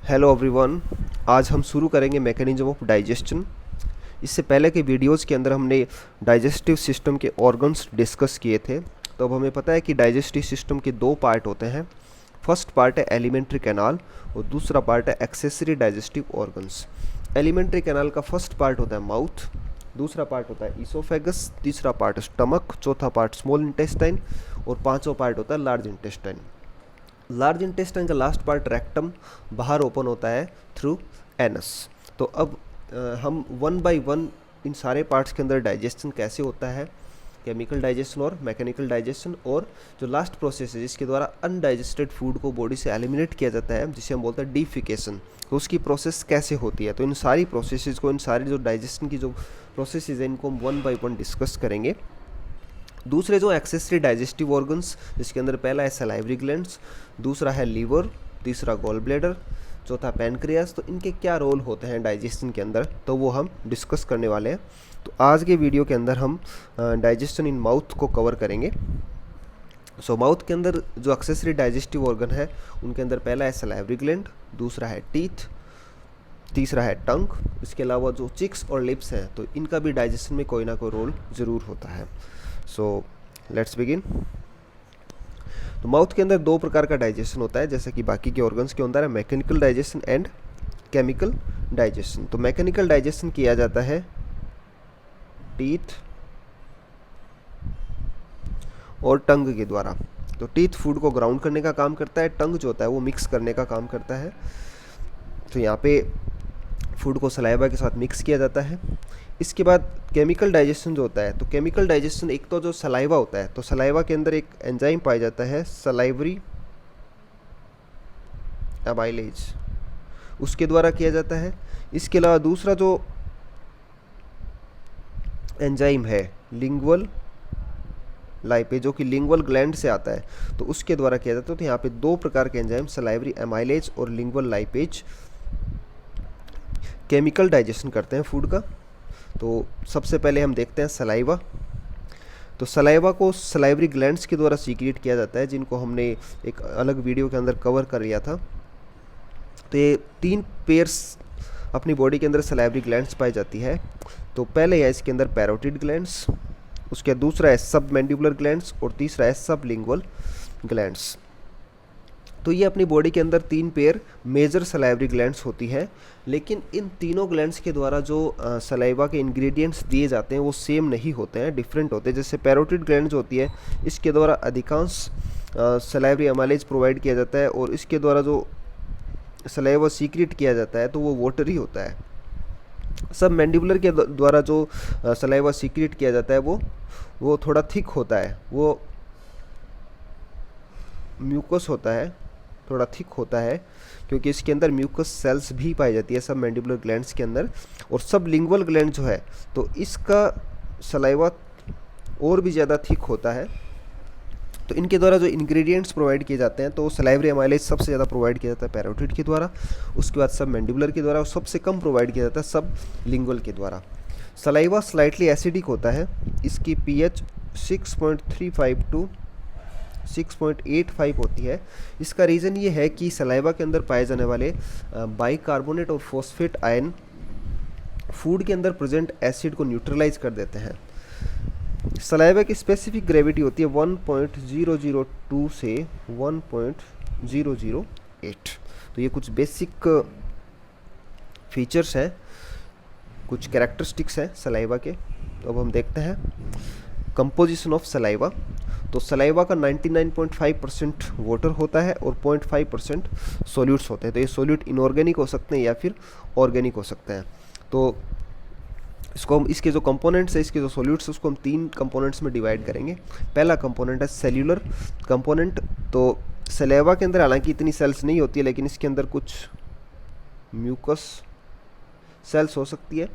Hello everyone. आज हम शुरू करेंगे मैकेनिज्म ऑफ डाइजेशन। इससे पहले के वीडियोस के अंदर हमने डाइजेस्टिव सिस्टम के ऑर्गन्स डिस्कस किए थे। तो अब हमें पता है कि डाइजेस्टिव सिस्टम के दो पार्ट होते हैं। फर्स्ट पार्ट है एलिमेंट्री कैनाल और दूसरा पार्ट है accessory digestive organs. Alimentary canal का फर्स्ट पार्ट होता है माउथ, दूसरा पार्ट होता है ईसोफेगस, तीसरा पार्ट स्टमक, चौथा पार्ट स्मॉल इंटेस्टाइन और पांचवा पार्ट होता है लार्ज इंटेस्टाइन। लार्ज इंटेस्टाइन का लास्ट पार्ट रेक्टम बाहर ओपन होता है थ्रू एनस। तो अब हम वन बाय वन इन सारे पार्ट्स के अंदर डाइजेशन कैसे होता है, केमिकल डाइजेशन और मैकेनिकल डाइजेशन, और जो लास्ट प्रोसेस है जिसके द्वारा अनडाइजेस्टेड फूड को बॉडी से एलिमिनेट किया जाता है जिसे हम बोलते हैं डिफिकेशन, तो उसकी प्रोसेस कैसे होती है। तो इन सारी प्रोसेसेस को, इन सारी जो डाइजेशन की जो प्रोसेसेस है, इनको हम वन बाय वन डिस्कस करेंगे। दूसरे जो एक्सेसरी डाइजेस्टिव ऑर्गन्स, जिसके अंदर पहला है सलाइवरी ग्लैंड्स, दूसरा है लीवर, तीसरा गॉल ब्लैडर, चौथा पैनक्रियास। तो इनके क्या रोल होते हैं डाइजेशन के अंदर, तो वो हम डिस्कस करने वाले हैं। तो आज के वीडियो के अंदर हम डाइजेशन इन माउथ को कवर करेंगे। सो माउथ के अंदर जो एक्सेसरी डाइजेस्टिव ऑर्गन है उनके अंदर पहला है सलाइवरी ग्लैंड, दूसरा है टीथ, तीसरा है टंग। इसके अलावा जो चिक्स और लिप्स हैं तो इनका भी डाइजेशन में कोई ना कोई रोल ज़रूर होता है। So let's begin. तो माउथ के अंदर दो प्रकार का डाइजेशन होता है, जैसे कि बाकी के ऑर्गन्स के अंदर है mechanical digestion and chemical digestion. तो मैकेनिकल डाइजेशन किया जाता है टीथ और टंग के द्वारा। तो टीथ फूड को ग्राउंड करने का काम करता है, टंग जो होता है वो मिक्स करने का काम करता है। तो यहाँ पे फूड को सलाइवा के साथ मिक्स किया जाता है। इसके बाद केमिकल डाइजेशन जो होता है, तो केमिकल डाइजेशन एक तो जो सलाइवा होता है, तो सलाइवा के अंदर एक एंजाइम पाया जाता है सलाइवरी एमाइलेज, उसके द्वारा किया जाता है। इसके अलावा दूसरा जो एंजाइम है लिंगुअल लाइपेज, जो कि लिंगुअल ग्लैंड से आता है, तो उसके द्वारा किया जाता है। तो यहाँ पे दो प्रकार के एंजाइम सलाइवरी एमाइलेज और लिंगुअल लाइपेज केमिकल डाइजेशन करते हैं फूड का। तो सबसे पहले हम देखते हैं सलाइवा। तो सलाइवा को सलाइवरी ग्लैंड्स के द्वारा सीक्रेट किया जाता है, जिनको हमने एक अलग वीडियो के अंदर कवर कर लिया था। तो ये तीन पेयर्स अपनी बॉडी के अंदर सलाइवरी ग्लैंड्स पाई जाती है। तो पहले है इसके अंदर पैरोटिड ग्लैंड्स, उसके दूसरा है सब मैंडिबुलर ग्लैंड्स और तीसरा है सब लिंगुअल ग्लैंड्स। तो ये अपनी बॉडी के अंदर तीन पेयर मेजर सलाइवरी ग्लैंड्स होती है, लेकिन इन तीनों ग्लैंड्स के द्वारा जो सलाइवा के इंग्रेडिएंट्स दिए जाते हैं वो सेम नहीं होते हैं, डिफरेंट होते हैं। जैसे पैरोटिड ग्लैंड जो होती है, इसके द्वारा अधिकांश सलाइवरी एमाइलेज प्रोवाइड किया जाता है और इसके द्वारा जो सलाइवा सीक्रेट किया जाता है तो वो वाटरी होता है। सब मैंडिबुलर के द्वारा जो सलाइवा सीक्रेट किया जाता है वो थोड़ा थिक होता है, वो म्यूकस होता है, थोड़ा थिक होता है, क्योंकि इसके अंदर म्यूकस सेल्स भी पाई जाती है सब मैंडिबुलर ग्लैंड्स के अंदर। और सब लिंगुअल ग्लैंड जो है तो इसका सलाइवा और भी ज़्यादा थिक होता है। तो इनके द्वारा जो इंग्रेडिएंट्स प्रोवाइड किए जाते हैं तो सलाइवरी एमाइलेज सबसे ज़्यादा प्रोवाइड किया जाता है पैरोटिड के द्वारा, उसके बाद सब मैंडिबुलर के द्वारा, और सबसे कम प्रोवाइड किया जाता है सब लिंगुअल के द्वारा। सलाइवा स्लाइटली एसिडिक होता है, इसकी पीएच 6.35 टू 6.85 होती है। इसका रीज़न ये है कि सलाइवा के अंदर पाए जाने वाले बाइकार्बोनेट और फॉस्फेट आयन फूड के अंदर प्रेजेंट एसिड को न्यूट्रलाइज कर देते हैं। सलाइवा की स्पेसिफिक ग्रेविटी होती है 1.002 से 1.008। तो ये कुछ बेसिक फीचर्स हैं, कुछ कैरेक्टरिस्टिक्स हैं सलाइवा के। तो अब हम देखते हैं कंपोजिशन ऑफ सलाइवा। तो सलाइवा का 99.5% वाटर होता है और 0.5% सॉल्यूट्स होते हैं। तो ये सॉल्यूट इनऑर्गेनिक हो सकते हैं या फिर ऑर्गेनिक हो सकते हैं। तो इसको हम, इसके जो कंपोनेंट्स है, इसके जो सॉल्यूट्स है, उसको हम तीन कंपोनेंट्स में डिवाइड करेंगे। पहला कंपोनेंट है सेल्यूलर कंपोनेंट। तो सलाइवा के अंदर हालांकि इतनी सेल्स नहीं होती है, लेकिन इसके अंदर कुछ म्यूकस सेल्स हो सकती है।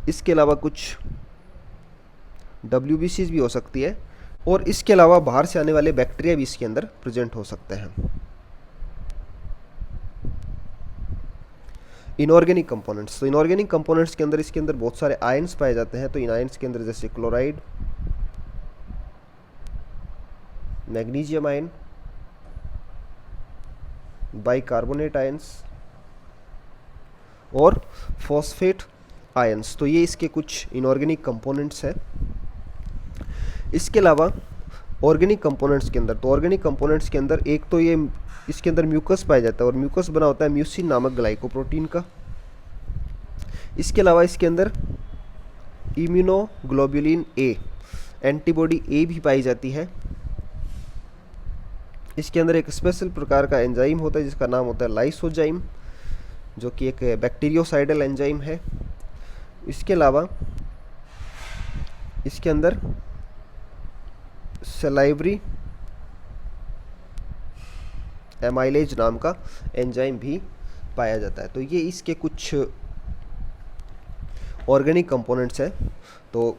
इसके अलावा कुछ WBCs भी हो सकती है, और इसके अलावा बाहर से आने वाले बैक्टीरिया भी इसके अंदर प्रेजेंट हो सकते हैं। इनऑर्गेनिक कंपोनेंट्स, तो इनऑर्गेनिक कंपोनेंट्स के अंदर इसके अंदर बहुत सारे आयंस पाए जाते हैं। तो इन आयंस के अंदर जैसे chloride, magnesium ion, bicarbonate ions, और फॉस्फेट आयंस। तो ये इसके कुछ इनऑर्गेनिक कंपोनेंट्स हैं। इसके अलावा ऑर्गेनिक कंपोनेंट्स के अंदर, तो ऑर्गेनिक कंपोनेंट्स के अंदर एक तो ये इसके अंदर म्यूकस पाया जाता है और म्यूकस बना होता है म्यूसिन नामक ग्लाइकोप्रोटीन का। इसके अलावा इसके अंदर इम्यूनोग्लोबुलिन ए, एंटीबॉडी ए भी पाई जाती है। इसके अंदर एक स्पेशल प्रकार का एंजाइम होता है जिसका नाम होता है लाइसोजाइम, जो कि एक बैक्टीरियोसाइडल एंजाइम है। इसके अलावा इसके अंदर सलाइवरी एमाइलेज नाम का एंजाइम भी पाया जाता है। तो ये इसके कुछ ऑर्गेनिक कंपोनेंट्स हैं। तो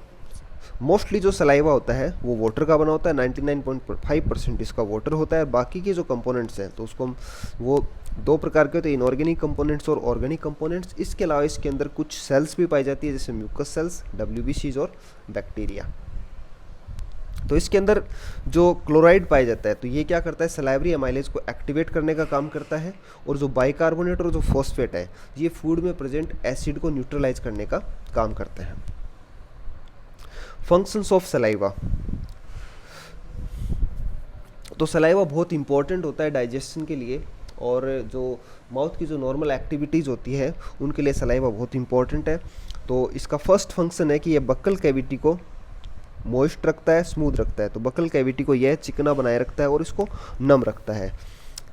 मोस्टली जो सलाइवा होता है वो वाटर का बना होता है, 99.5% इसका वाटर होता है। बाकी के जो कंपोनेंट्स हैं तो उसको वो दो प्रकार के होते हैं, इनऑर्गेनिक कंपोनेंट्स और ऑर्गेनिक कंपोनेंट्स। इसके अलावा इसके अंदर कुछ सेल्स भी पाई जाती है जैसे म्यूकस सेल्स, WBCs और बैक्टीरिया। तो इसके अंदर जो क्लोराइड पाया जाता है तो ये क्या करता है, सलाइवरी एमाइलेज को एक्टिवेट करने का काम करता है। और जो बाइकार्बोनेट और जो फॉस्फेट है ये फूड में प्रेजेंट एसिड को न्यूट्रलाइज करने का काम करते हैं। फंक्शंस ऑफ सलाइवा, तो सलाइवा बहुत इंपॉर्टेंट होता है डाइजेशन के लिए, और जो माउथ की जो नॉर्मल एक्टिविटीज़ होती है उनके लिए सलाइवा बहुत इंपॉर्टेंट है। तो इसका फर्स्ट फंक्शन है कि ये बक्कल कैविटी को मॉइस्ट रखता है, स्मूथ रखता है। तो बक्कल कैविटी को यह चिकना बनाए रखता है और इसको नम रखता है।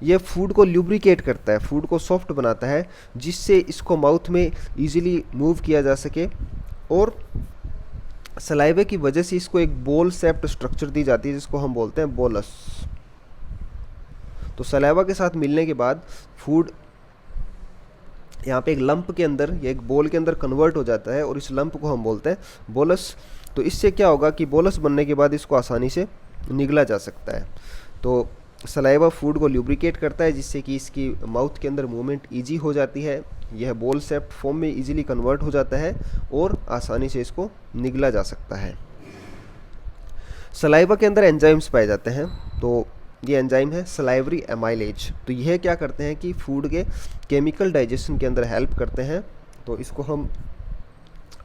ये फूड को ल्यूब्रिकेट करता है, फूड को सॉफ्ट बनाता है, जिससे इसको माउथ में इजीली मूव किया जा सके। और सलाइवे की वजह से इसको एक बोल शेप्ड स्ट्रक्चर दी जाती है जिसको हम बोलते हैं बोलस। तो सलाइवा के साथ मिलने के बाद फूड यहाँ पे एक लंप के अंदर या एक बोल के अंदर कन्वर्ट हो जाता है और इस लंप को हम बोलते हैं बोलस। तो इससे क्या होगा कि बोलस बनने के बाद इसको आसानी से निगला जा सकता है। तो सलाइवा फूड को ल्यूब्रिकेट करता है जिससे कि इसकी माउथ के अंदर मूवमेंट ईजी हो जाती है, यह बॉल शेप्ड फॉर्म में इजीली कन्वर्ट हो जाता है और आसानी से इसको निगला जा सकता है। सलाइवा के अंदर एंजाइम्स पाए जाते हैं। तो ये एंजाइम है सलाइवरी एमाइलेज। तो यह क्या करते हैं कि फूड के केमिकल डाइजेशन के अंदर हेल्प करते हैं। तो इसको हम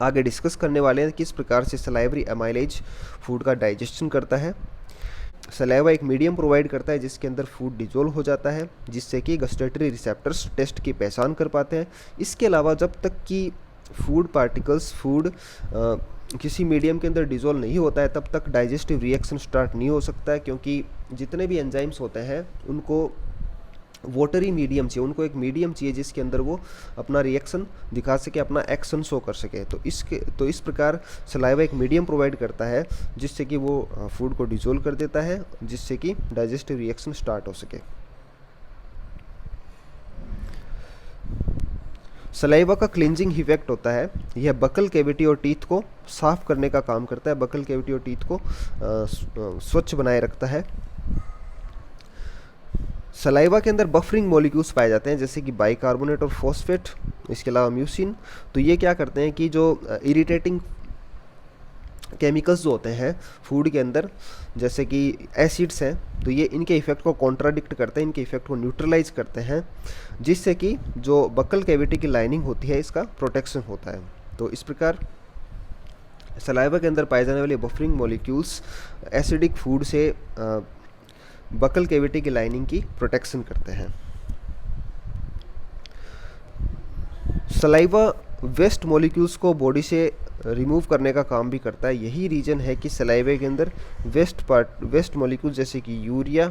आगे डिस्कस करने वाले हैं किस प्रकार से सलाइवरी एमाइलेज फूड का डाइजेशन करता है। सलाइवा एक मीडियम प्रोवाइड करता है जिसके अंदर फूड डिजोल्व हो जाता है, जिससे कि गस्टेटरी रिसेप्टर्स टेस्ट की पहचान कर पाते हैं। इसके अलावा जब तक कि फूड पार्टिकल्स किसी मीडियम के अंदर डिजोल्व नहीं होता है तब तक डाइजेस्टिव रिएक्शन स्टार्ट नहीं हो सकता है, क्योंकि जितने भी एंजाइम्स होते हैं उनको वाटरी मीडियम चाहिए, उनको एक मीडियम चाहिए जिसके अंदर वो अपना रिएक्शन दिखा सके, अपना एक्शन शो कर सके। तो इस प्रकार सलाइवा एक मीडियम प्रोवाइड करता है जिससे कि वो फूड को डिजोल्व कर देता है, जिससे कि डाइजेस्टिव रिएक्शन स्टार्ट हो सके। सलाइवा का क्लींजिंग इफेक्ट होता है, यह बकल कैविटी और टीथ को साफ करने का काम करता है, बकल कैविटी और टीथ को स्वच्छ बनाए रखता है। सलाइवा के अंदर बफरिंग मॉलिक्यूल्स पाए जाते हैं जैसे कि बाइकार्बोनेट और फॉस्फेट, इसके अलावा म्यूसिन। तो ये क्या करते हैं कि जो इरिटेटिंग केमिकल्स जो होते हैं फूड के अंदर जैसे कि एसिड्स हैं, तो ये इनके इफेक्ट को कॉन्ट्राडिक्ट करते हैं, इनके इफेक्ट को न्यूट्रलाइज करते हैं, जिससे कि जो बकल कैविटी की लाइनिंग होती है इसका प्रोटेक्शन होता है। तो इस प्रकार सलाइवा के अंदर पाए जाने वाले बफरिंग मॉलिक्यूल्स एसिडिक फूड से बकल कैविटी की लाइनिंग की प्रोटेक्शन करते हैं। सलाइवा वेस्ट मॉलिक्यूल्स को बॉडी से रिमूव करने का काम भी करता है। यही रीजन है कि सलाइवे के अंदर वेस्ट मॉलिक्यूल जैसे कि यूरिया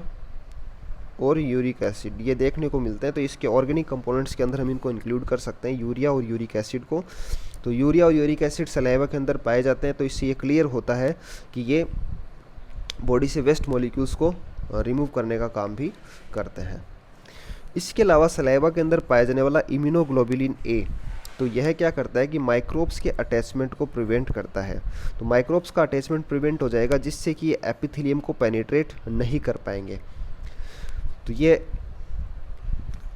और यूरिक एसिड ये देखने को मिलते हैं। तो इसके ऑर्गेनिक कंपोनेंट्स के अंदर हम इनको इंक्लूड कर सकते हैं, यूरिया और यूरिक एसिड को। तो यूरिया और यूरिक एसिड सलाइवा के अंदर पाए जाते हैं। तो इससे ये क्लियर होता है कि ये बॉडी से वेस्ट मॉलिक्यूल्स को रिमूव करने का काम भी करते हैं। इसके अलावा सलाइवा के अंदर पाया जाने वाला इम्यूनोग्लोबुलिन ए, तो यह क्या करता है कि माइक्रोब्स के अटैचमेंट को प्रिवेंट करता है। तो माइक्रोब्स का अटैचमेंट प्रिवेंट हो जाएगा जिससे कि ये एपिथेलियम को पेनिट्रेट नहीं कर पाएंगे। तो ये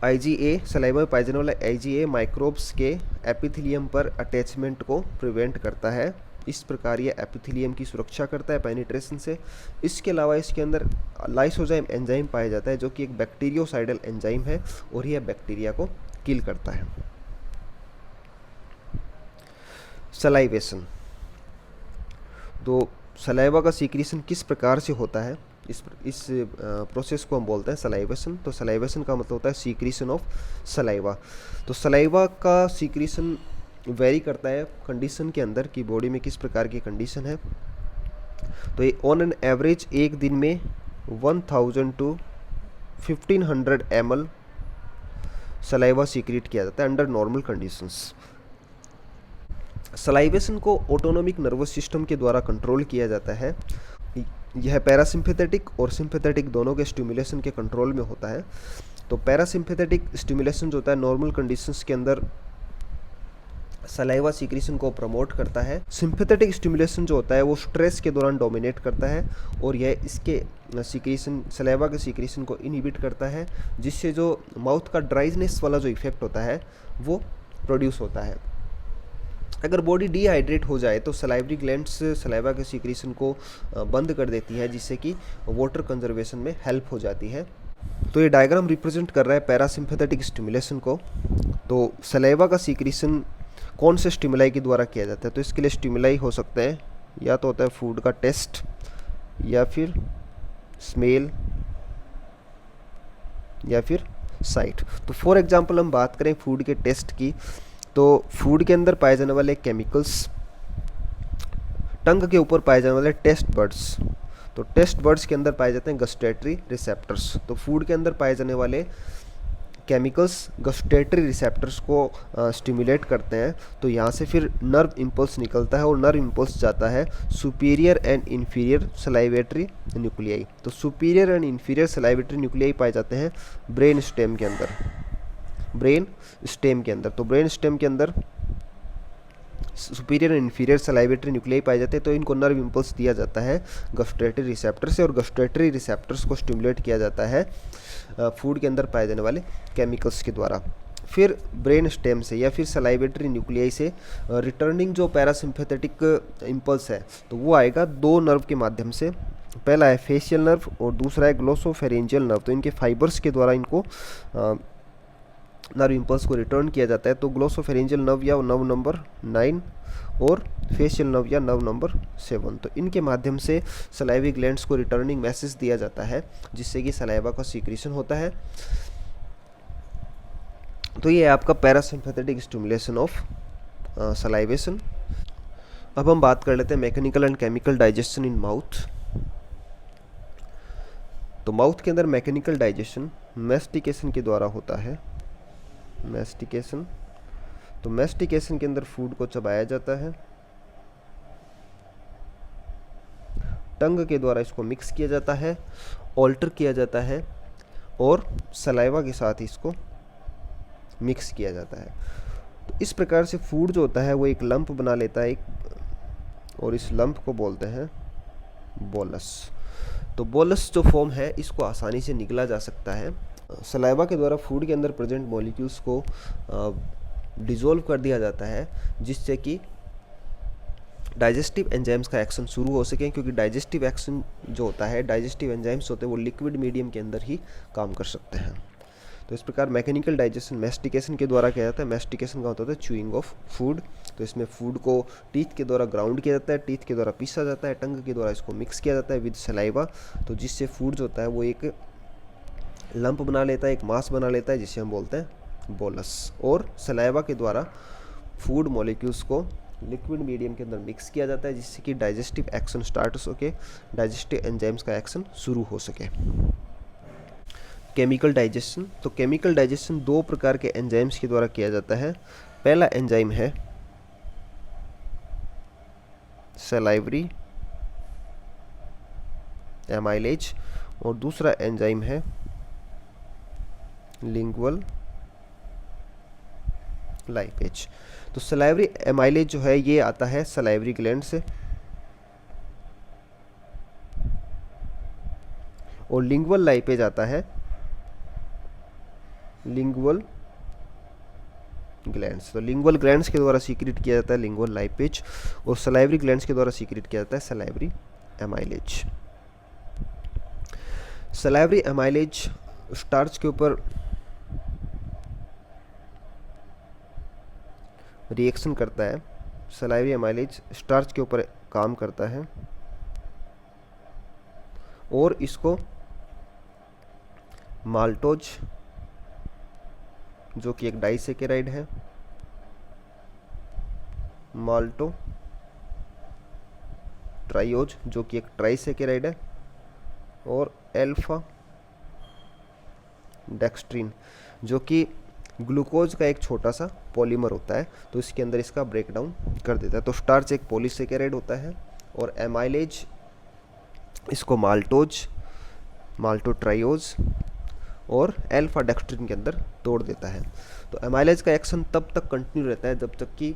IgA सलाइवा में पाए जाने वाला IgA माइक्रोब्स के एपिथेलियम पर अटैचमेंट को प्रिवेंट करता है। इस प्रकार ये एपिथेलियम की सुरक्षा करता है पेनिट्रेशन से। इसके अलावा इसके अंदर लाइसोजाइम एंजाइम पाया जाता है जो कि एक बैक्टीरियोसाइडल एंजाइम है और यह बैक्टीरिया को किल करता है। सलाइवेशन। तो सलाइवा का सीक्रेशन किस प्रकार से होता है, इस प्रोसेस को हम बोलते हैं सलाइवेशन। तो सलाइवेशन का मतलब होता है सीक्रेशन ऑफ सलाइवा। तो सलाइवा का सीक्रेशन वेरी करता है कंडीशन के अंदर कि बॉडी में किस प्रकार की कंडीशन है। तो ये ऑन एन एवरेज एक दिन में 1000 to 1500 ml सलाइवा सीक्रेट किया जाता है अंडर नॉर्मल कंडीशंस। सलाइवेशन को ऑटोनोमिक नर्वस सिस्टम के द्वारा कंट्रोल किया जाता है। यह पैरासिम्पैथेटिक और सिंपैथेटिक दोनों के स्टिमुलेशन के कंट्रोल में होता है। तो पैरासिम्पैथेटिक स्टिमुलेशन जो होता है नॉर्मल कंडीशंस के अंदर सलाइवा सीक्रेशन को प्रमोट करता है। सिंपैथेटिक स्टिमुलेशन जो होता है वो स्ट्रेस के दौरान डोमिनेट करता है और यह इसके सीक्रेशन सलाइवा के सीक्रेशन को इनहिबिट करता है, जिससे जो माउथ का ड्राइनेस वाला जो इफेक्ट होता है वो प्रोड्यूस होता है। अगर बॉडी डिहाइड्रेट हो जाए तो सलाइवरी ग्लैंड्स सलाइवा के सीक्रेशन को बंद कर देती है, जिससे कि वाटर कंजर्वेशन में हेल्प हो जाती है। तो ये डायग्राम रिप्रेजेंट कर रहा है पैरासिम्पैथेटिक स्टिमुलेशन को। तो सलाइवा का सीक्रेशन कौन से स्टिमुलाई के द्वारा किया जाता है, तो इसके लिए स्टिमुलाई हो सकते हैं, या तो होता है फूड का टेस्ट, या फिर स्मेल, या फिर साइट। तो फॉर एग्जांपल हम बात करें फूड के टेस्ट की, तो फूड के अंदर पाए जाने वाले केमिकल्स, टंग के ऊपर पाए जाने वाले टेस्ट बर्ड्स, तो टेस्ट बर्ड्स के अंदर पाए जाते हैं गस्टेटरी रिसेप्टर्स। तो फूड के अंदर पाए जाने वाले केमिकल्स गस्टेटरी रिसेप्टर्स को स्टिमुलेट करते हैं। तो यहाँ से फिर नर्व इम्पल्स निकलता है और नर्व इम्पल्स जाता है superior and inferior salivatory nuclei. तो superior and inferior salivatory nuclei पाए जाते हैं ब्रेन स्टेम के अंदर, ब्रेन स्टेम के अंदर। तो ब्रेन स्टेम के अंदर superior and inferior salivatory nuclei पाए जाते हैं। तो इनको नर्व इम्पल्स दिया जाता है गस्टेटरी रिसेप्टर से, और गस्टेटरी रिसेप्टर्स को स्टिमुलेट किया जाता है फूड के अंदर पाए जाने वाले केमिकल्स के द्वारा। फिर ब्रेन स्टेम से या फिर सलाइवेटरी न्यूक्लियाई से रिटर्निंग जो पैरासिम्पैथेटिक इम्पल्स है तो वो आएगा दो नर्व के माध्यम से। पहला है फेशियल नर्व और दूसरा है ग्लोसोफेरेंजियल नर्व। तो इनके फाइबर्स के द्वारा इनको नर्व इम्पल्स को रिटर्न किया जाता है। तो ग्लोसोफेरेंजियल नर्व या नर्व नंबर 9 और फेशियल नर्व या नर्व नंबर 7, तो इनके माध्यम से सलाइवी ग्लैंड्स को रिटर्निंग मैसेज दिया जाता है, जिससे कि सलाइवा का सीक्रेशन होता है। तो ये है आपका पैरासिम्पैथेटिक स्टिमुलेशन ऑफ सलाइवेशन। अब हम बात कर लेते हैं mechanical and chemical digestion in mouth. तो माउथ के अंदर मैकेनिकल डाइजेशन मैस्टिकेशन के द्वारा होता है। मैस्टिकेशन, तो मैस्टिकेशन के अंदर फूड को चबाया जाता है, टंग के द्वारा इसको मिक्स किया जाता है, ऑल्टर किया जाता है और सलाइवा के साथ इसको मिक्स किया जाता है। तो इस प्रकार से फूड जो होता है वो एक लंप बना लेता है और इस लंप को बोलते हैं बोलस। तो बोलस जो फॉर्म है इसको आसानी से निकला जा सकता है। सलाइवा के द्वारा फूड के अंदर प्रेजेंट मॉलिक्यूल्स को डिसॉल्व कर दिया जाता है, जिससे कि डाइजेस्टिव एंजाइम्स का एक्शन शुरू हो सके, क्योंकि डाइजेस्टिव एक्शन जो होता है, डाइजेस्टिव एंजाइम्स होते हैं वो लिक्विड मीडियम के अंदर ही काम कर सकते हैं। तो इस प्रकार मैकेनिकल डाइजेशन मैस्टिकेशन के द्वारा किया जाता है। मैस्टिकेशन का होता है च्यूइंग ऑफ फूड। तो इसमें फूड को टीथ के द्वारा ग्राउंड किया जाता है, टीथ के द्वारा पीसा जाता है, टंग के द्वारा इसको मिक्स किया जाता है विद सलाइवा, तो जिससे फूड जो होता है वो एक लंप बना लेता है, एक मास बना लेता है, जिसे हम बोलते हैं बोलस। और सलाइवा के द्वारा फूड मॉलिक्यूल्स को लिक्विड मीडियम के अंदर मिक्स किया जाता है, जिससे कि डाइजेस्टिव एक्शन स्टार्ट हो सके, डाइजेस्टिव एंजाइम्स का एक्शन शुरू हो सके। केमिकल डाइजेशन, तो केमिकल डाइजेशन दो प्रकार के एंजाइम्स के द्वारा किया जाता है। पहला एंजाइम है सलाइवरी एमाइलेज और दूसरा एंजाइम है लिंगुअल लाइपेज। तो सलाइवरी एमाइलेज जो है ये आता है सलाइवरी ग्लैंड से और लिंगुअल लाइपेज आता है लिंगुअल ग्लैंड्स। तो लिंगुअल ग्लैंड्स के द्वारा सीक्रेट किया जाता है लिंगुअल लाइपेज और सलाइवरी ग्लैंड्स के द्वारा सीक्रेट किया जाता है salivary amylase. Salivary amylase starch के ऊपर रिएक्शन करता है सलाइवरी एमाइलेज स्टार्च के ऊपर काम करता है और इसको माल्टोज जो कि एक डाइसेकेराइड है, माल्टो ट्राइओज जो कि एक ट्राइसेकेराइड है, और एल्फा डेक्स्ट्रीन जो कि ग्लूकोज का एक छोटा सा पॉलीमर होता है, तो इसके अंदर इसका ब्रेकडाउन कर देता है। तो स्टार्च एक पॉलीसेकेराइड होता है और एमाइलेज इसको माल्टोज, माल्टोट्राइओज और एल्फा डेक्स्ट्रिन के अंदर तोड़ देता है। तो एमाइलेज का एक्शन तब तक कंटिन्यू रहता है जब तक कि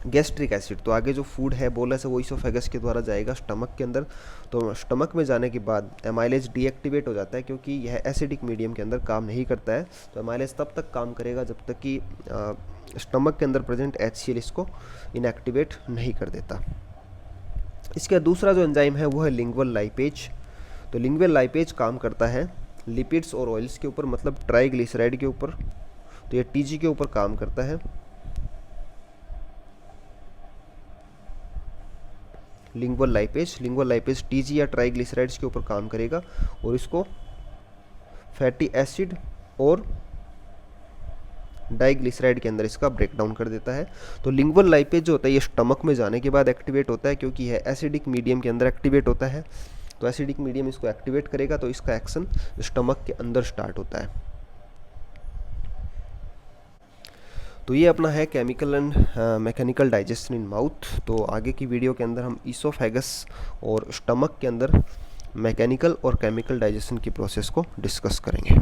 गैस्ट्रिक एसिड, तो आगे जो फूड है बोलस है वो इसोफेगस के द्वारा जाएगा स्टमक के अंदर। तो स्टमक में जाने के बाद एमाइलेज डीएक्टिवेट हो जाता है क्योंकि यह एसिडिक मीडियम के अंदर काम नहीं करता है। तो एमाइलेज तब तक काम करेगा जब तक कि स्टमक के अंदर प्रेजेंट HCl इसको इनएक्टिवेट नहीं कर देता। इसका दूसरा जो एंजाइम है वो है लिंगुअल लाइपेज। तो लिंगुअल लाइपेज काम करता है लिपिड्स और ऑयल्स के ऊपर, मतलब ट्राइग्लिसराइड के ऊपर। तो ये TG के ऊपर काम करता है। लिंगुअल लाइपेज TG या ट्राइग्लिसराइड्स के ऊपर काम करेगा और इसको फैटी एसिड और डाइग्लिसराइड के अंदर इसका ब्रेकडाउन कर देता है। तो लिंगुअल लाइपेज जो होता है ये स्टमक में जाने के बाद एक्टिवेट होता है क्योंकि यह एसिडिक मीडियम के अंदर एक्टिवेट होता है। तो एसिडिक मीडियम इसको एक्टिवेट करेगा तो इसका एक्शन स्टमक के अंदर स्टार्ट होता है। तो ये अपना है chemical and mechanical digestion in mouth. तो आगे की वीडियो के अंदर हम ईसोफेगस और स्टमक के अंदर मैकेनिकल और केमिकल डाइजेशन की प्रोसेस को डिस्कस करेंगे।